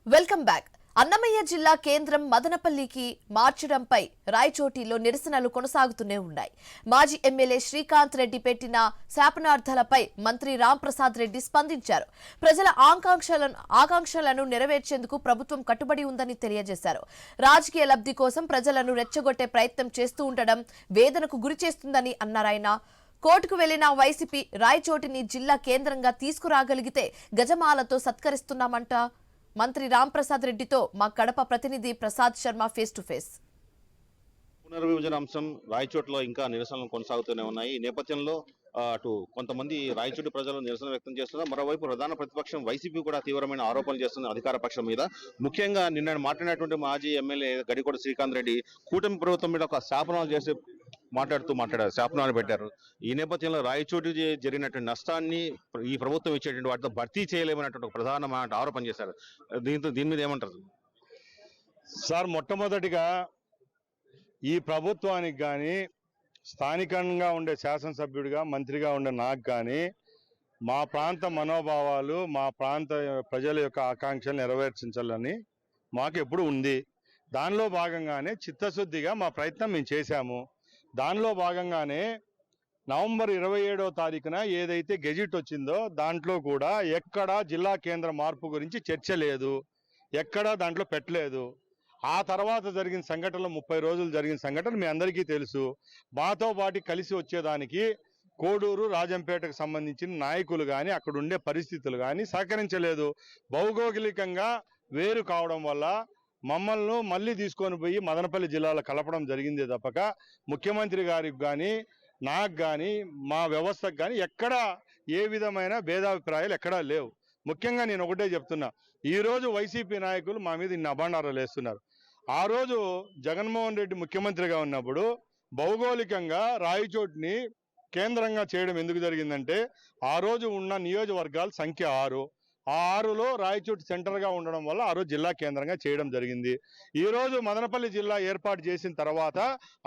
Welcome back. Annamayya జిల్లా కేంద్రం మదనపల్లికి మార్చడంపై రాయచోటిలో నిరసనలు కొనసాగుతూనే ఉన్నాయి. మాజీ ఎమ్మెల్యే శ్రీకాంత్ రెడ్డి పెట్టిన శాపనార్థాలపై మంత్రి రాంప్రసాద్ రెడ్డి స్పందించారు. ప్రజల ఆకాంక్షలను నెరవేర్చేందుకు ప్రభుత్వం కట్టుబడి ఉందని తెలియజేశారు. రాజకీయ లబ్ధి కోసం ప్రజలను రెచ్చగొట్టే ప్రయత్నం చేస్తూ ఉండడం వేదనకు గురిచేస్తుందని అన్నారాయన. కోర్టుకు వెళ్లిన వైసీపీ రాయచోటిని జిల్లా కేంద్రంగా తీసుకురాగలిగితే గజమాలతో సత్కరిస్తున్నామంట మంత్రి రాంప్రసాద్ రెడ్డితో మా కడప ప్రతినిధి Prasad Sharma face to face. పునర్విభజన అంశం రాయచోటిలో ఇంకా నిరసనలు కొనసాగుతూనే ఉన్నాయి. ఈ నేపథ్యంలో అటు కొంతమంది రాయచోటి ప్రజలు నిరసన వ్యక్తం చేస్తున్నారు. మరోవైపు ప్రధాన ప్రతిపక్షం వైసీపీ కూడా తీవ్రమైన ఆరోపణలు చేస్తుంది అధికార పక్షం మీద. ముఖ్యంగా నిన్న మాట్లాడినటువంటి మాజీ ఎమ్మెల్యే గడికోట శ్రీకాంత్ రెడ్డి కూటమి ప్రభుత్వం మీద ఒక శాపనాలు చేసి మాట్లాడారు, శాపనాలు పెట్టారు. ఈ నేపథ్యంలో రాయచోటి జరిగినటువంటి నష్టాన్ని ఈ ప్రభుత్వం ఇచ్చేటువంటి వాటితో భర్తీ చేయలేమన్నటువంటి ఒక ప్రధానమైన ఆరోపణ చేశారు. దీని మీద ఏమంటారు సార్? మొట్టమొదటిగా ఈ ప్రభుత్వానికి కానీ స్థానికంగా ఉండే శాసనసభ్యుడిగా మంత్రిగా ఉండే నాకు కానీ మా ప్రాంత మనోభావాలు, మా ప్రాంత ప్రజల యొక్క ఆకాంక్షలు నెరవేర్చాలని మాకు ఎప్పుడు ఉంది. దానిలో భాగంగానే చిత్తశుద్ధిగా మా ప్రయత్నం మేము చేశాము. దానిలో భాగంగానే నవంబర్ 27వ తారీఖున ఏదైతే గెజిట్ వచ్చిందో దాంట్లో కూడా ఎక్కడా జిల్లా కేంద్ర మార్పు గురించి చర్చ లేదు, ఎక్కడా దాంట్లో పెట్టలేదు. ఆ తర్వాత జరిగిన సంఘటనలు 30 రోజులు జరిగిన సంఘటన మీ అందరికీ తెలుసు. మాతో పాటు కలిసి వచ్చేదానికి కోడూరు రాజంపేటకు సంబంధించిన నాయకులు కానీ అక్కడ ఉండే పరిస్థితులు కానీ సహకరించలేదు. భౌగోళికంగా వేరు కావడం వల్ల మమ్మల్ని మళ్ళీ తీసుకొని పోయి మదనపల్లి జిల్లాలో కలపడం జరిగిందే తప్పక ముఖ్యమంత్రి గారికి కానీ నాకు కానీ మా వ్యవస్థకు కానీ ఎక్కడా ఏ విధమైన భేదాభిప్రాయాలు ఎక్కడా లేవు. ముఖ్యంగా నేను ఒకటే చెప్తున్నా, ఈరోజు వైసీపీ నాయకులు మా మీద ఇన్ని అభాండారాలు వేస్తున్నారు. ఆ రోజు జగన్మోహన్ రెడ్డి ముఖ్యమంత్రిగా ఉన్నప్పుడు భౌగోళికంగా రాయచోటిని కేంద్రంగా చేయడం ఎందుకు జరిగిందంటే ఆ రోజు ఉన్న నియోజకవర్గాల సంఖ్య 6. ఆ 6లో రాయచోటి సెంటర్గా ఉండడం వల్ల ఆ రోజు జిల్లా కేంద్రంగా చేయడం జరిగింది. ఈరోజు మదనపల్లి జిల్లా ఏర్పాటు చేసిన తర్వాత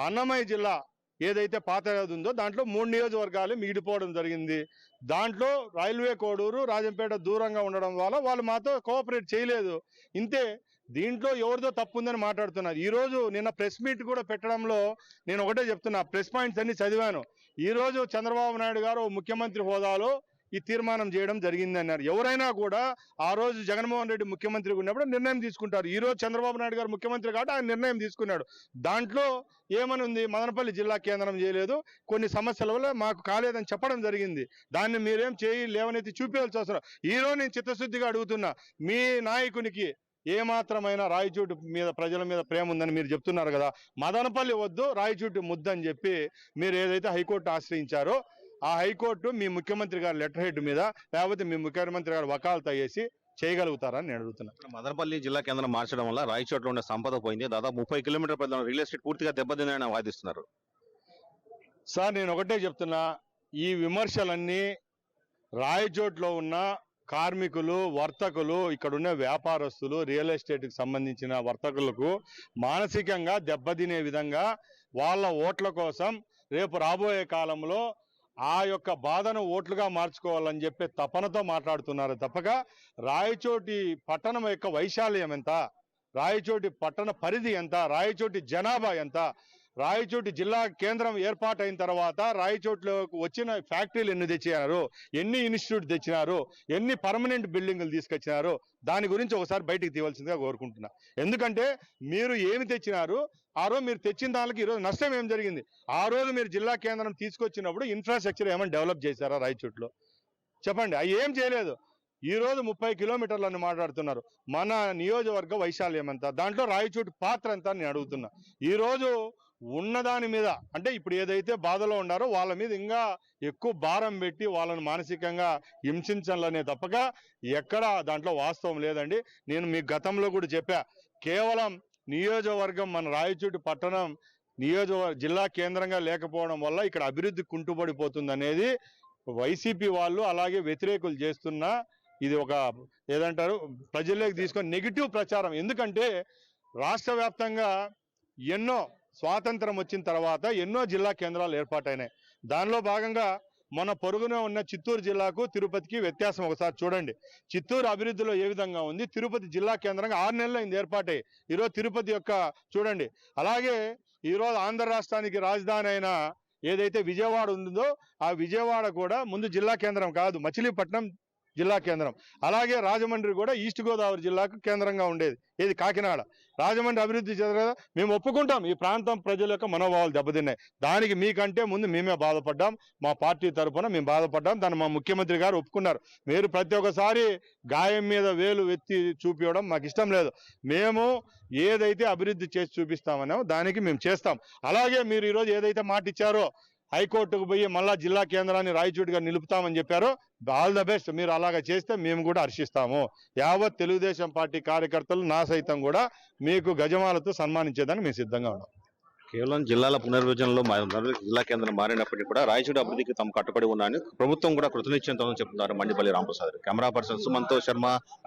అన్నమయ్య జిల్లా ఏదైతే పాత ఉందో దాంట్లో 3 నియోజకవర్గాలు మిగిలిపోవడం జరిగింది. దాంట్లో రైల్వే కోడూరు రాజంపేట దూరంగా ఉండడం వల్ల వాళ్ళు మాతో కోఆపరేట్ చేయలేదు. ఇంతే, దీంట్లో ఎవరిదో తప్పు ఉందని మాట్లాడుతున్నారు. ఈరోజు నిన్న ప్రెస్ మీట్ కూడా పెట్టడంలో నేను ఒకటే చెప్తున్నా, ప్రెస్ పాయింట్స్ అన్ని చదివాను. ఈరోజు చంద్రబాబు నాయుడు గారు ముఖ్యమంత్రి హోదాలో ఈ తీర్మానం చేయడం జరిగింది అన్నారు. ఎవరైనా కూడా ఆ రోజు జగన్మోహన్ రెడ్డి ముఖ్యమంత్రిగా ఉన్నప్పుడు నిర్ణయం తీసుకుంటారు. ఈ రోజు చంద్రబాబు నాయుడు గారు ముఖ్యమంత్రి కాబట్టి ఆయన నిర్ణయం తీసుకున్నాడు. దాంట్లో ఏమని ఉంది? మదనపల్లి జిల్లా కేంద్రం చేయలేదు, కొన్ని సమస్యల వల్ల మాకు కాలేదని చెప్పడం జరిగింది. దాన్ని మీరేం లేవనైతే చూపించాల్సి అవసరం. ఈ రోజు నేను చిత్తశుద్ధిగా అడుగుతున్నా, మీ నాయకునికి ఏమాత్రమైన రాయచోటి మీద ప్రజల మీద ప్రేమ ఉందని మీరు చెప్తున్నారు కదా, మదనపల్లి వద్దు రాయచోటి ముద్దని చెప్పి మీరు ఏదైతే హైకోర్టు ఆశ్రయించారో ఆ హైకోర్టు మీ ముఖ్యమంత్రి గారి లెటర్ హెడ్ మీద లేకపోతే మీ ముఖ్యమంత్రి గారు వకాలత చేసి చేయగలుగుతారని నేను అడుగుతున్నా. మదనపల్లి జిల్లా కేంద్రం మార్చడం వల్ల రాయచోట్లో ఉండే సంపద పోయింది. దాదాపు 30 కిలోమీటర్ల పెద్ద రియల్ ఎస్టేట్ పూర్తిగా దెబ్బతిందని వాదిస్తున్నారు. సార్ నేను ఒకటే చెప్తున్నా, ఈ విమర్శలన్నీ రాయచోట్లో ఉన్న కార్మికులు, వర్తకులు, ఇక్కడున్న వ్యాపారస్తులు, రియల్ ఎస్టేట్కి సంబంధించిన వర్తకులకు మానసికంగా దెబ్బతినే విధంగా వాళ్ళ ఓట్ల కోసం రేపు రాబోయే కాలంలో ఆ యొక్క బాధను ఓట్లుగా మార్చుకోవాలని చెప్పే తపనతో మాట్లాడుతున్నారు తప్పక రాయచోటి పట్టణం యొక్క వైశాల్యం ఎంత, రాయచోటి పట్టణ పరిధి ఎంత, రాయచోటి జనాభా ఎంత, రాయచోటి జిల్లా కేంద్రం ఏర్పాటైన తర్వాత రాయచోట్లోకి వచ్చిన ఫ్యాక్టరీలు ఎన్ని తెచ్చినారు, ఎన్ని ఇన్స్టిట్యూట్ తెచ్చినారు, ఎన్ని పర్మనెంట్ బిల్డింగులు తీసుకొచ్చినారు, దాని గురించి ఒకసారి బయటికి తీయవలసిందిగా కోరుకుంటున్నా. ఎందుకంటే మీరు ఏమి తెచ్చినారు, ఆ రోజు మీరు తెచ్చిన దానికి ఈరోజు నష్టం ఏం జరిగింది? ఆ రోజు మీరు జిల్లా కేంద్రం తీసుకొచ్చినప్పుడు ఇన్ఫ్రాస్ట్రక్చర్ ఏమైనా డెవలప్ చేశారా రాయచోట్లో? చెప్పండి. అవి ఏం చేయలేదు. ఈ రోజు 30 కిలోమీటర్లను మాట్లాడుతున్నారు. మన నియోజకవర్గ వైశాల్యం ఎంత, దాంట్లో రాయచోటి పాత్ర ఎంత నేను అడుగుతున్నా. ఈరోజు ఉన్నదాని మీద అంటే ఇప్పుడు ఏదైతే బాధలో ఉన్నారో వాళ్ళ మీద ఇంకా ఎక్కువ భారం పెట్టి వాళ్ళని మానసికంగా హింసించాలనే తప్పక ఎక్కడ దాంట్లో వాస్తవం లేదండి. నేను మీ గతంలో కూడా చెప్పా, కేవలం నియోజకవర్గం మన రాయచోటి పట్టణం జిల్లా కేంద్రంగా లేకపోవడం వల్ల ఇక్కడ అభివృద్ధి కుంటుపడిపోతుంది అనేది వైసీపీ వాళ్ళు అలాగే వ్యతిరేకులు చేస్తున్న ఇది ఒక ఏదంటారు ప్రజల్లోకి తీసుకొని నెగిటివ్ ప్రచారం. ఎందుకంటే రాష్ట్ర వ్యాప్తంగా ఎన్నో స్వాతంత్రం వచ్చిన తర్వాత ఎన్నో జిల్లా కేంద్రాలు ఏర్పాటైనాయి. దానిలో భాగంగా మన పొరుగున ఉన్న చిత్తూరు జిల్లాకు తిరుపతికి వ్యత్యాసం ఒకసారి చూడండి. చిత్తూరు అభివృద్ధిలో ఏ విధంగా ఉంది, తిరుపతి జిల్లా కేంద్రంగా 6 నెలలు అయింది ఏర్పాటై. ఈరోజు తిరుపతి యొక్క చూడండి. అలాగే ఈరోజు ఆంధ్ర రాష్ట్రానికి రాజధాని అయిన ఏదైతే విజయవాడ ఉందో ఆ విజయవాడ కూడా ముందు జిల్లా కేంద్రం కాదు, మచిలీపట్నం జిల్లా కేంద్రం. అలాగే రాజమండ్రి కూడా ఈస్ట్ గోదావరి జిల్లాకు కేంద్రంగా ఉండేది, ఏది కాకినాడ. రాజమండ్రి అభివృద్ధి చెందగా మేము ఒప్పుకుంటాం, ఈ ప్రాంతం ప్రజల యొక్క మనోభావాలు దెబ్బతిన్నాయి. దానికి మీకంటే ముందు మేమే బాధపడ్డాం, మా పార్టీ తరఫున మేము బాధపడ్డాం. దాన్ని మా ముఖ్యమంత్రి గారు ఒప్పుకున్నారు. మీరు ప్రతి ఒక్కసారి గాయం మీద వేలు ఎత్తి చూపించడం మాకు ఇష్టం లేదు. మేము ఏదైతే అభివృద్ధి చేసి చూపిస్తామనో దానికి మేము చేస్తాం. అలాగే మీరు ఈరోజు ఏదైతే మాట ఇచ్చారో హైకోర్టుకు పోయి మళ్ళా జిల్లా కేంద్రాన్ని రాయచోటిగా నిలుపుతామని చెప్పారో, ఆల్ ద బెస్ట్. మీరు అలాగా చేస్తే మేము కూడా హర్షిస్తాము. యావత్ తెలుగుదేశం పార్టీ కార్యకర్తలు నా సైతం కూడా మీకు గజమాలతో సన్మానించేదానికి మేము సిద్ధంగా ఉన్నాం. కేవలం జిల్లాల పునర్విభజనలో జిల్లా కేంద్రం మారినప్పటికీ కూడా రాయచోటి అభివృద్ధికి తాము కట్టుబడి ఉన్నాయని ప్రభుత్వం కూడా కృతనిశ్చయంతో చెప్తున్నారు మండిపల్లి రాంప్రసాద్. కెమెరా పర్సన్ సుమన్తో శర్మ.